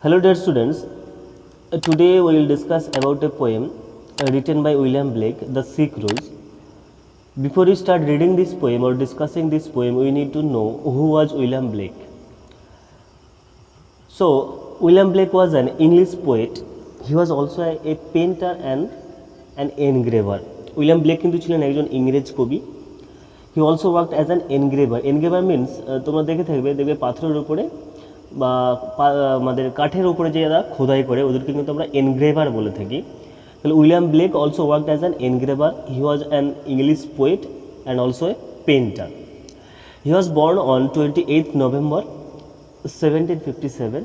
Hello dear students, today we will discuss about a poem written by William Blake, The Sick Rose. Before we start reading this poem or discussing this poem, we need to know who was William Blake. So, William Blake was an English poet. He was also a painter and an engraver. William Blake কিন্তু ছিলেন একজন ইংরেজ কবি. He also worked as an engraver. Engraver means তোমরা দেখবে পাথরের উপরে বা আমাদের কাঠের উপরে যে যারা খোদাই করে ওদেরকে কিন্তু আমরা এনগ্রেভার বলে থাকি। তাহলে William Blake also worked as an engraver. He was an English poet and also a painter. He was born on 28 November 1757.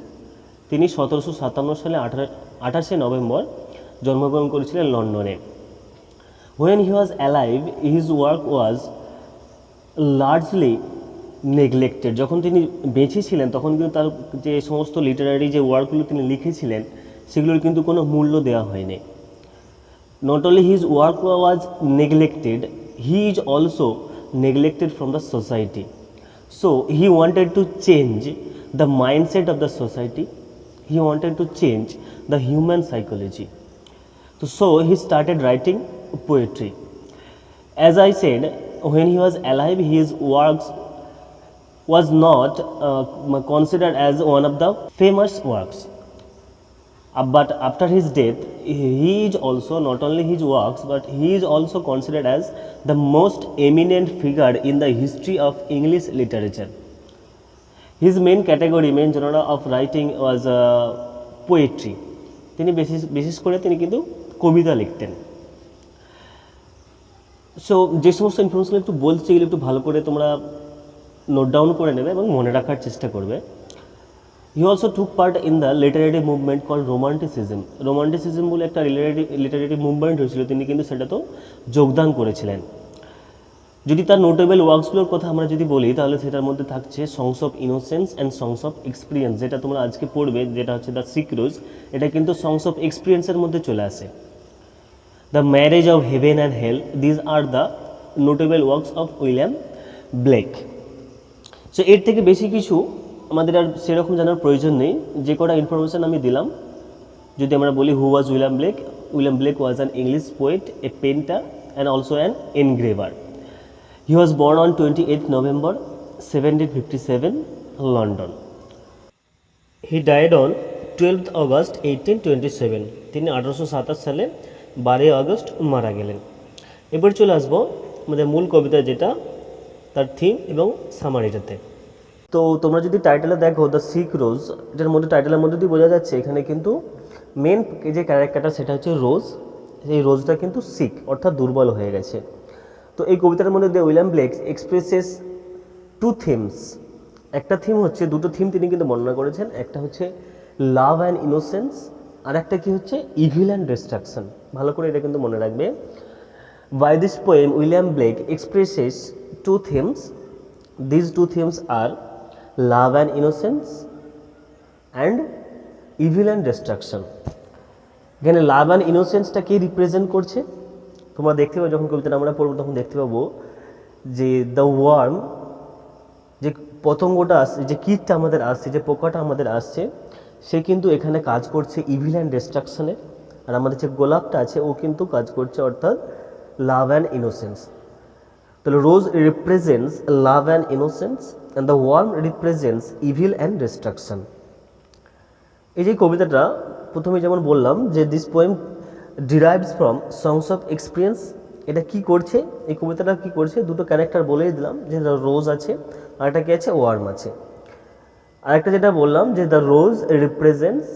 তিনি 1757 সালে 28শে নভেম্বর জন্মগ্রহণ করেছিলেন লন্ডনে. When he was alive, his work was largely neglected. যখন তিনি বেঁচে ছিলেন তখন কিন্তু তার যে সমস্ত লিটারারি যে ওয়ার্কগুলো তিনি লিখেছিলেন সেগুলোর কিন্তু কোনো মূল্য দেওয়া হয়নি. Not only his work was neglected, he is also neglected from the society. So he wanted to change the mindset of the society. He wanted to change the human psychology. So he started writing poetry. As I said, when he was alive, his works was not considered as one of the famous works. But after his death, he is also, not only his works, but he is also considered as the most eminent figure in the history of English literature. His main category, main genre of writing was poetry. তিনি বিশেষ করে তিনি কিন্তু কবিতা লিখতেন. So যে সমস্ত information একটু বলছি এগুলো একটু ভালো করে তোমরা নোট ডাউন করে নেবে এবং মনে রাখার চেষ্টা করবে. He also took part in the literary movement call romanticism. Romanticism বলে একটা লিটারেরি মুভমেন্ট হয়েছিল, তিনি কিন্তু সেটাতেও যোগদান করেছিলেন. যদি তার নোটেবল ওয়ার্কসগুলোর কথা আমরা যদি বলি তাহলে সেটার মধ্যে থাকছে songs of innocence and songs of experience, যেটা তোমরা আজকে পড়বে, যেটা হচ্ছে দ্য সিক রোজ. এটা কিন্তু সংস অফ এক্সপিরিয়েন্সের মধ্যে চলে আসে. The marriage of heaven and hell, these are the notable works of William Blake. So এর থেকে বেশি কিছু আমাদের আর সেরকম জানার প্রয়োজন নেই. যে কটা ইনফরমেশান আমি দিলাম, যদি আমরা বলি who was William Blake, William Blake was an English poet, a painter and also an engraver. He was born on 28th November 1757, London. He died on 12th August 1827. তিনি 1827 সালে 12 আগস্ট মারা গেলেন. এবার চলে আসবো আমাদের মূল কবিতা, যেটা তার থিম এবং সামারিটাতে. তো তোমরা যদি টাইটেলে দেখো দ্য সিক রোজ, এটার মধ্যে টাইটেলের মধ্যে দিয়ে বোঝা যাচ্ছে এখানে কিন্তু মেন যে ক্যারেক্টারটা সেটা হচ্ছে রোজ. এই রোজটা কিন্তু সিক অর্থাৎ দুর্বল হয়ে গেছে. তো এই কবিতার মধ্যে William Blake expresses two themes. একটা থিম হচ্ছে, দুটো থিম তিনি কিন্তু বর্ণনা করেছেন. একটা হচ্ছে লাভ অ্যান্ড ইনোসেন্স, আর একটা কি হচ্ছে ইভিল অ্যান্ড ডিস্ট্রাকশন. ভালো করে এটা কিন্তু মনে রাখবে. By this poem William Blake expresses two themes. This two themes are love and innocence and evil and destruction. এখানে লাভ অ্যান্ড ইনোসেন্সটা কে রিপ্রেজেন্ট করছে তোমরা দেখতে পাবো. যখন কবিতাটা আমরা পড়বো তখন দেখতে পাবো যে দ্য ওয়ার্ম, যে পতঙ্গটা আসছে, যে কীটটা আমাদের আসছে, যে পোকাটা আমাদের আসছে, সে কিন্তু এখানে কাজ করছে ইভিল অ্যান্ড ডিস্ট্রাকশনের. আর আমাদের যে গোলাপটা আছে ও কিন্তু কাজ করছে অর্থাৎ লাভ অ্যান্ড ইনোসেন্স. তাহলে rose represents love and innocence and the worm represents evil and destruction. এই যে কবিতাটা প্রথমে যেমন বললাম যে this poem derives from songs of experience. এটা কি করছে, এই কবিতাটা কি করছে, দুটো ক্যারেক্টার বলেই দিলাম, যে দ্য রোজ আছে আর একটা কি আছে, ওয়ার্ম আছে. আরেকটা যেটা বললাম যে the rose represents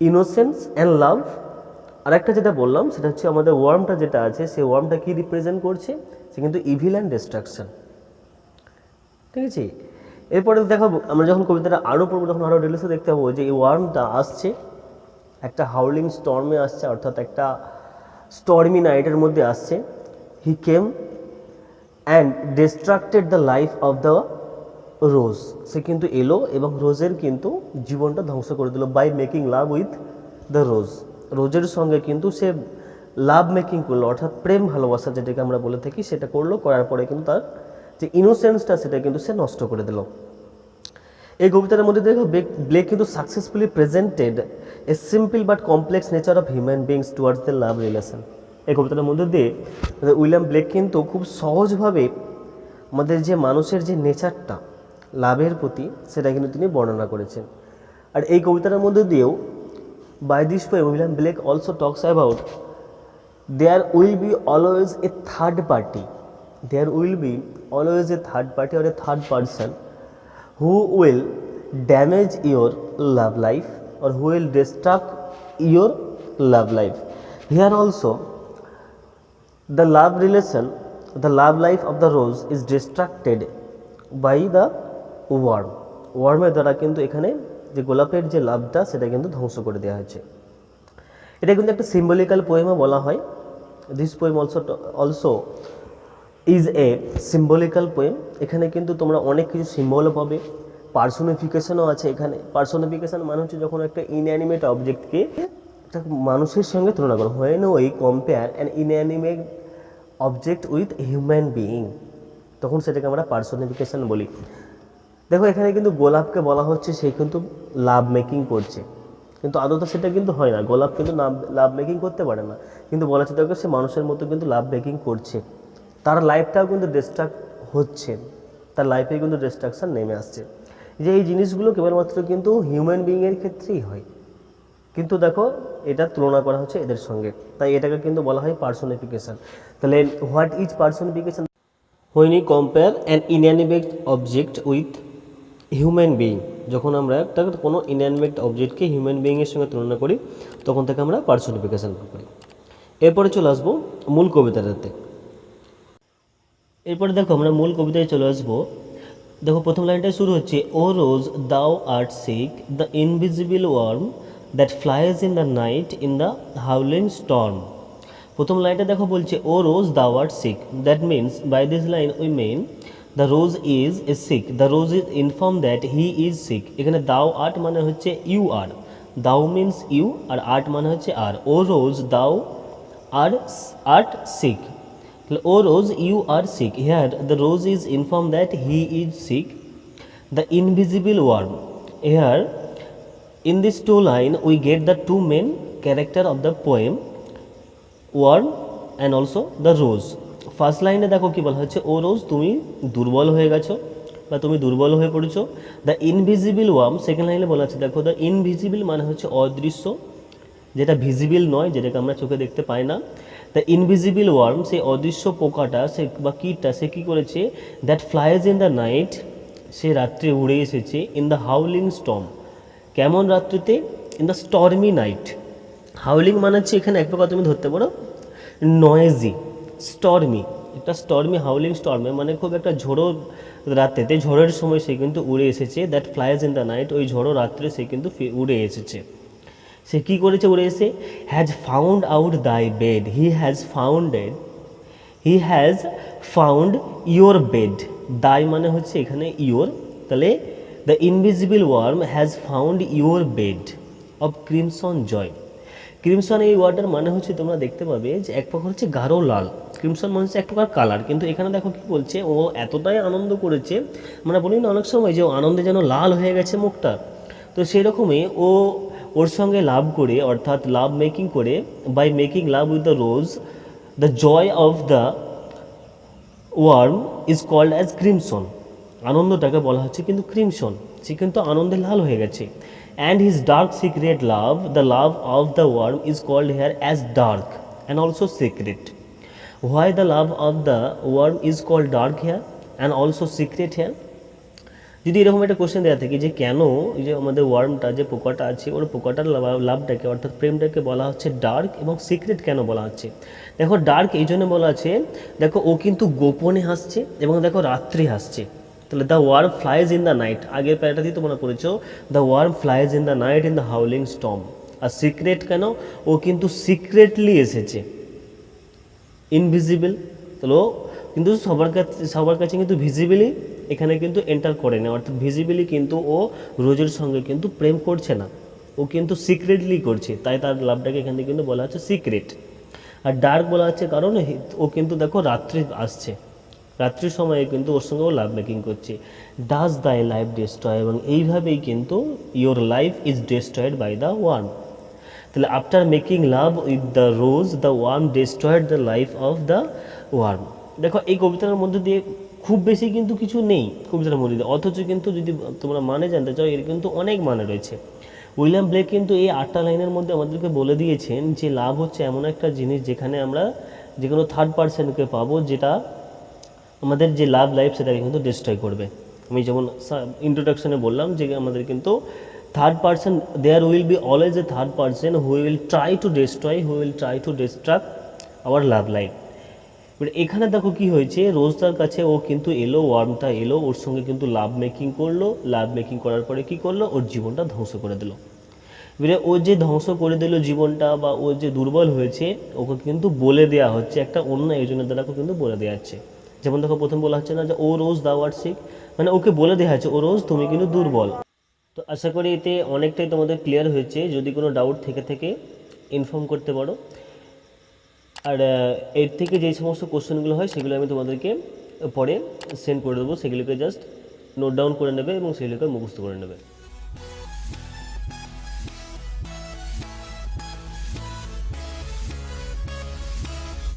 innocence and love. আরেকটা যেটা বললাম সেটা হচ্ছে আমাদের ওয়ার্মটা যেটা আছে, সেই ওয়ার্মটা কি রিপ্রেজেন্ট করছে, সে কিন্তু ইভিল অ্যান্ড ডিস্ট্রাকশন. ঠিক আছে. এরপরে দেখাবো আমরা যখন কবিতাটা আরও পড়বো তখন আরও ডিটেলসে দেখতে পাবো যে এই ওয়ার্মটা আসছে একটা হাউলিং স্টর্মে আসছে, অর্থাৎ একটা স্টর্মি নাইটের মধ্যে আসছে. He came and destructed the life of the rose. সে কিন্তু এলো এবং রোজের কিন্তু জীবনটা ধ্বংস করে দিল by making love with the rose. রোজের সঙ্গে কিন্তু সে লাভ মেকিং করলো, অর্থাৎ প্রেম ভালোবাসা যেটাকে আমরা বলে থাকি সেটা করলো. করার পরে কিন্তু তার যে ইনোসেন্সটা সেটা কিন্তু সে নষ্ট করে দিল. এই কবিতার মধ্যে দেখো ব্লেক কিন্তু successfully presented a simple but complex nature of human beings towards the love relation. এই কবিতার মধ্যে দিয়ে উইলিয়াম ব্লেক কিন্তু খুব সহজভাবে আমাদের যে মানুষের যে নেচারটা লাভের প্রতি সেটা কিন্তু তিনি বর্ণনা করেছেন। আর এই কবিতার মধ্যে দিয়েও by this poem William Blake also talks about there will be always a third party, there will be always a third party or a third person who will damage your love life or who will destruct your love life. Here also the love relation, the love life of the rose is destructed by the worm. ওয়ার্মের দ্বারা কিন্তু এখানে যে গোলাপের যে লাভটা সেটা কিন্তু ধ্বংস করে দেওয়া হয়েছে। এটা কিন্তু একটা সিম্বলিক্যাল পোয়েমও বলা হয়। This poem also is a symbolical poem. এখানে কিন্তু তোমরা অনেক কিছু সিম্বলও পাবে, পার্সোনিফিকেশনও আছে এখানে। পার্সোনিফিকেশন মানে হচ্ছে যখন একটা ইনঅ্যানিমেট অবজেক্টকে একটা মানুষের সঙ্গে তুলনা করো, when we compare an inanimate object with human being, তখন সেটাকে আমরা পার্সোনিফিকেশন বলি। দেখো এখানে কিন্তু গোলাপকে বলা হচ্ছে সে কিন্তু লাভ মেকিং করছে, কিন্তু আদৌ সেটা কিন্তু হয় না। গোলাপ কিন্তু লাভ মেকিং করতে পারে না, কিন্তু বলা হচ্ছে দেখো সে মানুষের মতো কিন্তু লাভ মেকিং করছে, তার লাইফটাও কিন্তু ডিস্ট্রাক্ট হচ্ছে, তার লাইফে কিন্তু ডিস্ট্রাকশান নেমে আসছে। যে এই জিনিসগুলো কেবলমাত্র কিন্তু হিউম্যান বিইংয়ের ক্ষেত্রেই হয়, কিন্তু দেখো এটা তুলনা করা হচ্ছে এদের সঙ্গে, তাই এটাকে কিন্তু বলা হয় পার্সোনিফিকেশন। তাহলে what is personification? When you compare an inanimate object with human being, যখন আমরা একটা কোনো ইনঅ্যানিমেট অবজেক্টকে হিউম্যান বিইংয়ের সঙ্গে তুলনা করি তখন থেকে আমরা পার্সোনিফিকেশন করি। এরপরে চলে আসবো মূল কবিতাটাতে। এরপরে দেখো আমরা মূল কবিতায় চলে আসবো। দেখো প্রথম লাইনটাই শুরু হচ্ছে, O rose thou art sick the invisible worm that flies in the night in the howling storm. প্রথম লাইনটা দেখো বলছে O rose thou art sick, that means by this line we mean the rose is a sick, the rose is inform that he is sick. এখানে thou art মানে হচ্ছে you আর, দাও means you R art মানে হচ্ছে আর। O rose thou আর art sick, O rose, you are sick. Here the rose is informed that he is sick. The invisible worm. Here in this two line we get the two main character of the poem, worm and also the rose. First লাইনে দেখো কি বলা হচ্ছে, O রোজ তুমি দুর্বল হয়ে গেছো বা তুমি দুর্বল হয়ে পড়েছো। দ্য ইনভিজিবল ওয়ার্ম, সেকেন্ড লাইনে বলা হচ্ছে দেখো দ্য ইনভিজিবল মানে হচ্ছে অদৃশ্য, যেটা ভিজিবল নয়, যেটাকে আমরা চোখে দেখতে পাই না। দ্য ইনভিজিবল ওয়ার্ম, সেই অদৃশ্য পোকাটা সে বা কীটটা সে কী করেছে, that flies in the night, সে রাত্রে উড়ে এসেছে, ইন দ্য হাউলিং স্টর্ম, কেমন রাত্রিতে, in the stormy night. Howling মানে হচ্ছে এখানে এক প্রকার তুমি ধরতে পারো নয়েজি, স্টর্মি, একটা স্টর্মি হাউলিং স্টর্মে মানে খুব একটা ঝোড়ো রাত্রেতে, ঝড়ের সময় সে কিন্তু উড়ে এসেছে। That flies in the night, ওই ঝোড়ো রাত্রে সে কিন্তু উড়ে এসেছে। সে কী করেছে উড়ে এসে, has found out thy bed, he has found your bed. Thy মানে হচ্ছে এখানে ইয়োর, তাহলে the invisible worm has found your bed of crimson joy. Crimson এই ওয়ার্ডটার মানে হচ্ছে তোমরা দেখতে পাবে যে এক প্রকার হচ্ছে গাঢ় লাল, ক্রিমসন মানে হচ্ছে এক প্রকার কালার, কিন্তু এখানে দেখো কি বলছে, ও এতটাই আনন্দ করেছে, আমরা বলি না অনেক সময় যে ও আনন্দে যেন লাল হয়ে গেছে মুখটা, তো সেই রকমই ওর সঙ্গে লাভ করে, অর্থাৎ লাভ মেকিং করে, by making love with the rose, the joy of the worm is called as crimson. আনন্দটাকে বলা হচ্ছে কিন্তু ক্রিমসন, সে কিন্তু আনন্দে লাল হয়ে গেছে। And his dark secret love, the love of the worm is called here as dark and also secret. Why the love of the worm is called dark here and also secret here? যদি এরকম একটা question দেওয়া থাকে যে কেন এই যে আমাদের ওয়ার্মটা যে পোকাটা আছে ওর পোকাটার লাভটাকে অর্থাৎ প্রেমটাকে বলা হচ্ছে ডার্ক এবং সিক্রেট কেন বলা হচ্ছে, দেখো ডার্ক এই জন্য বলা আছে, দেখো ও কিন্তু গোপনে হাসছে এবং দেখো রাত্রি হাসছে। তাহলে the worm flies in the night, আগের প্যারাটাতেই তোমরা পড়েছো, the worm flies in the night in the howling storm. আর সিক্রেট কেন, ও কিন্তু সিক্রেটলি এসেছে, ইনভিজিবল, তাহলে ও কিন্তু সবার কাছে কিন্তু ভিজিবলি এখানে কিন্তু এন্টার করে না, অর্থাৎ ভিজিবলি কিন্তু ও রোজের সঙ্গে কিন্তু প্রেম করছে না, ও কিন্তু সিক্রেটলি করছে, তাই তার লাভটাকে এখানে কিন্তু বলা হচ্ছে সিক্রেট। আর ডার্ক বলা হচ্ছে কারণ ও কিন্তু দেখো রাত্রে আসছে, রাত্রির সময়ে কিন্তু ওর সঙ্গেও লাভ মেকিং করছে। ডাজ দাই লাইফ ডিস্ট্রয়, এবং এইভাবেই কিন্তু your life is destroyed by the worm. তাহলে after making love with the rose the worm destroyed the life of the worm. দেখো এই কবিতার মধ্যে দিয়ে খুব বেশি কিন্তু কিছু নেই কবিতার মধ্যে দিয়ে, অথচ কিন্তু যদি তোমরা মানে জানতে চাও এর কিন্তু অনেক মানে রয়েছে। উইলিয়াম ব্লেক কিন্তু এই 8টা লাইনের মধ্যে আমাদেরকে বলে দিয়েছেন যে লাভ হচ্ছে এমন একটা জিনিস যেখানে আমরা যে কোনো থার্ড পার্সনকে পাবো যেটা আমাদের যে লাভ লাইফ সেটাকে কিন্তু ডিস্ট্রয় করবে। আমি যেমন ইন্ট্রোডাকশনে বললাম যে আমাদের কিন্তু third person, there will be always a third person who will try to destroy, who will try to distract our love life. But এখানে দেখো কি হয়েছে, রোজটার কাছে ও কিন্তু এলো, ওয়ার্মটা এলো, ওর সঙ্গে কিন্তু লাভ মেকিং করলো, লাভ মেকিং করার পরে কি করলো, ওর জীবনটা ধ্বংস করে দিল। এবারে ও যে ধ্বংস করে দিল জীবনটা, বা ও যে দুর্বল হয়েছে, ওকে কিন্তু বলে দেওয়া হচ্ছে একটা অন্য একজনের দ্বারা কিন্তু বলে দেওয়া হচ্ছে। যেমন দেখো প্রথম বলা হচ্ছে না যে ও রোজ দাও আর সিক, মানে ওকে বলে দেওয়া হচ্ছে ও রোজ তুমি কিন্তু দুর্বল। তো আশা করি এতে অনেকটাই তোমাদের ক্লিয়ার হয়েছে। যদি কোনো ডাউট থেকে ইনফর্ম করতে পারো। আর এর থেকে যেই সমস্ত কোশ্চেনগুলো হয় সেগুলো আমি তোমাদেরকে পরে সেন্ড করে দেবো, সেগুলোকে জাস্ট নোট ডাউন করে নেবে এবং সেগুলোকে মুখস্থ করে নেবে।